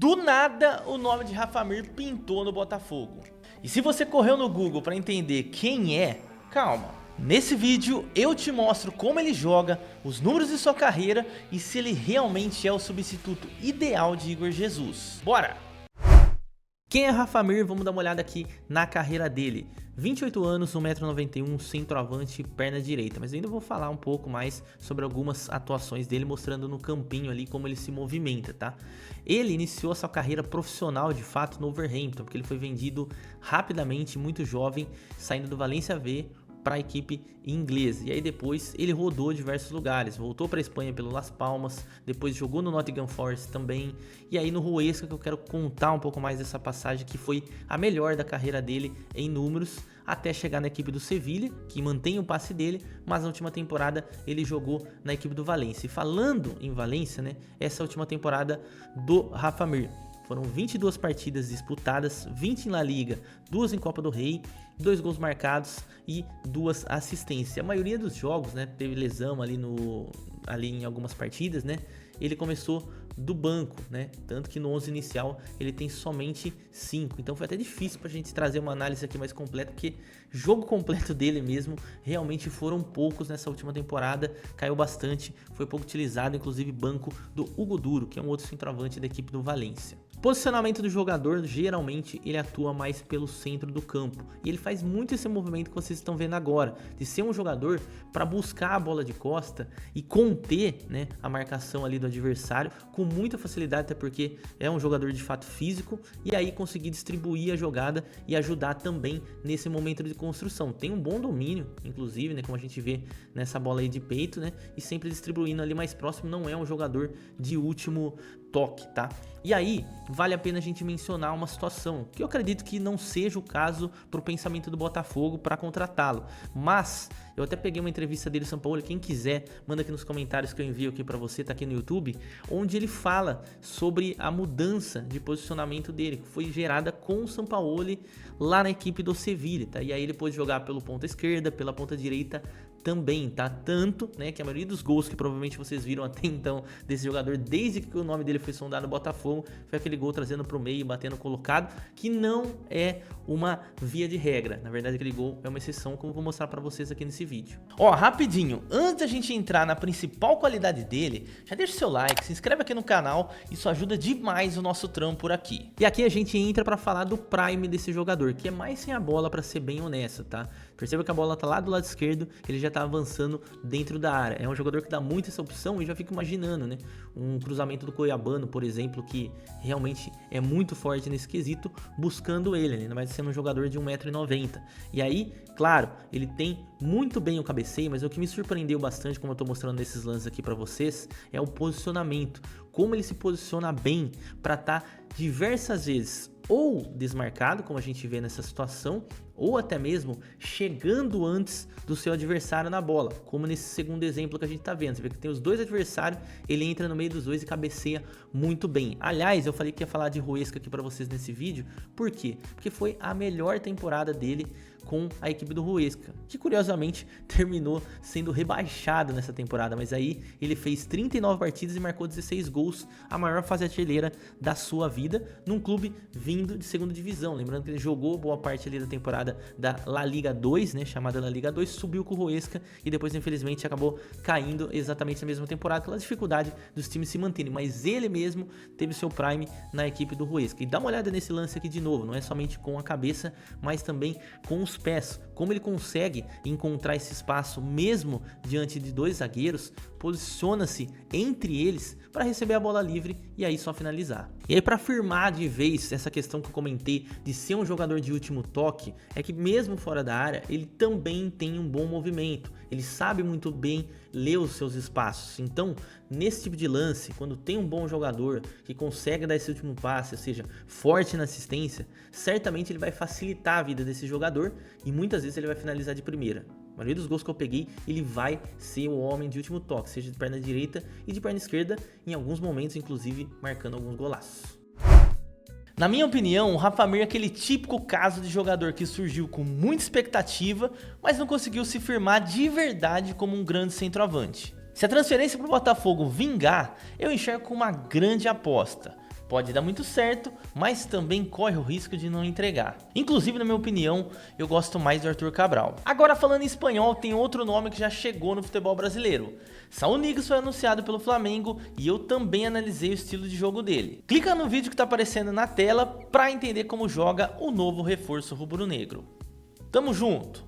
Do nada, o nome de Rafa Mir pintou no Botafogo. E se você correu no Google para entender quem é, calma. Nesse vídeo eu te mostro como ele joga, os números de sua carreira e se ele realmente é o substituto ideal de Igor Jesus. Bora! Quem é Rafa Mir? Vamos dar uma olhada aqui na carreira dele. 28 anos, 1,91 m, centroavante, perna direita. Mas ainda vou falar um pouco mais sobre algumas atuações dele, mostrando no campinho ali como ele se movimenta, tá? Ele iniciou sua carreira profissional, de fato, no Wolverhampton, porque ele foi vendido rapidamente, muito jovem, saindo do Valencia V para a equipe inglesa. E aí depois ele rodou diversos lugares, voltou para a Espanha pelo Las Palmas, depois jogou no Nottingham Forest também, e aí no Huesca, que eu quero contar um pouco mais dessa passagem, que foi a melhor da carreira dele em números, até chegar na equipe do Sevilha, que mantém o passe dele, mas na última temporada ele jogou na equipe do Valência. E falando em Valência, né, essa última temporada do Rafa Mir, foram 22 partidas disputadas, 20 em La Liga, 2 em Copa do Rei, 2 gols marcados e 2 assistências. A maioria dos jogos, né, teve lesão ali em algumas partidas, né? Ele começou do banco, né? Tanto que no 11 inicial ele tem somente 5. Então foi até difícil pra gente trazer uma análise aqui mais completa, porque jogo completo dele mesmo realmente foram poucos nessa última temporada. Caiu bastante, foi pouco utilizado, inclusive banco do Hugo Duro, que é um outro centroavante da equipe do Valência. Posicionamento do jogador, geralmente ele atua mais pelo centro do campo, e ele faz muito esse movimento que vocês estão vendo agora, de ser um jogador para buscar a bola de costa e conter, né, a marcação ali do adversário com muita facilidade, até porque é um jogador de fato físico, e aí conseguir distribuir a jogada e ajudar também nesse momento de construção. Tem um bom domínio, inclusive, né, como a gente vê nessa bola aí de peito, né, e sempre distribuindo ali mais próximo. Não é um jogador de último toque, tá? E aí, vale a pena a gente mencionar uma situação que eu acredito que não seja o caso pro pensamento do Botafogo para contratá-lo, mas eu até peguei uma entrevista dele em São Paulo, quem quiser, manda aqui nos comentários que eu envio aqui para você, tá aqui no YouTube, onde ele fala sobre a mudança de posicionamento dele, que foi gerada com o Sampaoli lá na equipe do Sevilha, tá? E aí ele pôde jogar pelo ponta esquerda, pela ponta direita também, tá? Tanto, né, que a maioria dos gols que provavelmente vocês viram até então desse jogador, desde que o nome dele foi sondado no Botafogo, foi aquele gol trazendo pro meio, batendo colocado, que não é uma via de regra. Na verdade, aquele gol é uma exceção, como eu vou mostrar pra vocês aqui nesse vídeo. Ó, rapidinho, antes da gente entrar na principal qualidade dele, já deixa o seu like, se inscreve aqui no canal, isso ajuda demais o nosso trampo por aqui. E aqui a gente entra pra falar do prime desse jogador, que é mais sem a bola, pra ser bem honesto, tá? Perceba que a bola tá lá do lado esquerdo, ele já tá avançando dentro da área. É um jogador que dá muito essa opção, e já fico imaginando, né, um cruzamento do Cuiabano, por exemplo, que realmente é muito forte nesse quesito, buscando ele, né, ainda mais sendo um jogador de 1,90 m. E aí, claro, ele tem muito bem o cabeceio, mas o que me surpreendeu bastante, como eu tô mostrando nesses lances aqui pra vocês, é o posicionamento. Como ele se posiciona bem para estar diversas vezes ou desmarcado, como a gente vê nessa situação, ou até mesmo chegando antes do seu adversário na bola, como nesse segundo exemplo que a gente tá vendo. Você vê que tem os dois adversários, ele entra no meio dos dois e cabeceia muito bem. Aliás, eu falei que ia falar de Huesca aqui para vocês nesse vídeo, por quê? Porque foi a melhor temporada dele com a equipe do Huesca, que curiosamente terminou sendo rebaixado nessa temporada, mas aí ele fez 39 partidas e marcou 16 gols, a maior fase artilheira da sua vida, num clube vindo de segunda divisão. Lembrando que ele jogou boa parte ali da temporada da La Liga 2, né, chamada La Liga 2, subiu com o Huesca e depois infelizmente acabou caindo exatamente na mesma temporada, pela dificuldade dos times se manterem, mas ele mesmo teve seu prime na equipe do Huesca. E dá uma olhada nesse lance aqui de novo, não é somente com a cabeça, mas também com os pés, como ele consegue encontrar esse espaço mesmo diante de dois zagueiros, posiciona-se entre eles para receber a bola livre e aí só finalizar. E aí, para afirmar de vez essa questão que eu comentei de ser um jogador de último toque, é que mesmo fora da área ele também tem um bom movimento, ele sabe muito bem ler os seus espaços. Então, nesse tipo de lance, quando tem um bom jogador que consegue dar esse último passe, ou seja, forte na assistência, certamente ele vai facilitar a vida desse jogador e muitas vezes ele vai finalizar de primeira. A maioria dos gols que eu peguei, ele vai ser o homem de último toque, seja de perna direita e de perna esquerda, em alguns momentos, inclusive, marcando alguns golaços. Na minha opinião, o Rafa Mir é aquele típico caso de jogador que surgiu com muita expectativa, mas não conseguiu se firmar de verdade como um grande centroavante. Se a transferência para o Botafogo vingar, eu enxergo como uma grande aposta. Pode dar muito certo, mas também corre o risco de não entregar. Inclusive, na minha opinião, eu gosto mais do Arthur Cabral. Agora, falando em espanhol, tem outro nome que já chegou no futebol brasileiro. Saúl Ñíguez foi anunciado pelo Flamengo e eu também analisei o estilo de jogo dele. Clica no vídeo que está aparecendo na tela para entender como joga o novo reforço rubro-negro. Tamo junto!